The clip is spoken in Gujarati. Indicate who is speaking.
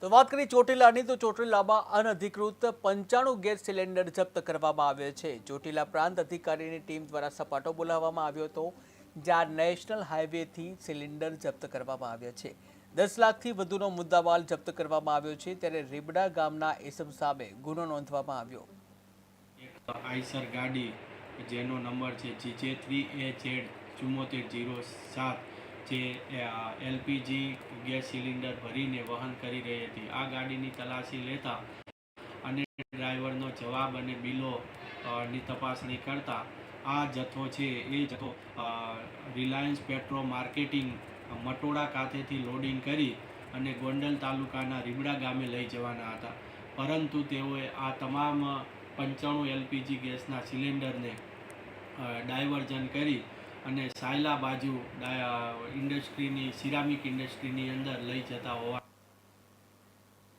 Speaker 1: તો વાત કરી ચોટીલાની તો ચોટીલામાં અનધિકૃત 95 ગેસ સિલિન્ડર જપ્ત કરવામાં આવ્યો છે। ચોટીલા પ્રાંત અધિકારીની ટીમ દ્વારા સપાટો બોલાવવામાં આવ્યો હતો, જ્યાં નેશનલ હાઈવેથી સિલિન્ડર જપ્ત કરવામાં આવ્યા છે। 10 લાખથી વધુનો મુદ્દામાલ જપ્ત કરવામાં આવ્યો છે, ત્યારે રીબડા ગામના ઇસમ સામે ગુનો નોંધવામાં આવ્યો।
Speaker 2: એક આઈસર ગાડી જેનો નંબર છે GJ3AZ7407 જે એલપીજી ગેસ સિલિન્ડર ભરીને વહન કરી રહી હતી। આ ગાડીની તલાશી લેતા અને ડ્રાઈવરનો જવાબ અને બિલોની તપાસણી કરતા આ જથ્થો છે એ જથ્થો રિલાયન્સ પેટ્રો માર્કેટિંગ મટોડા ખાતેથી લોડિંગ કરી અને ગોંડલ તાલુકાના રીબડા ગામે લઈ જવાના હતા, પરંતુ તેઓએ આ તમામ 95 એલપીજી ગેસના સિલિન્ડરને ડાયવર્ઝન કરી અને સાયલા બાજુ ઇન્ડસ્ટ્રીની સિરામિક ઇન્ડસ્ટ્રીની અંદર લઈ જતા હોવા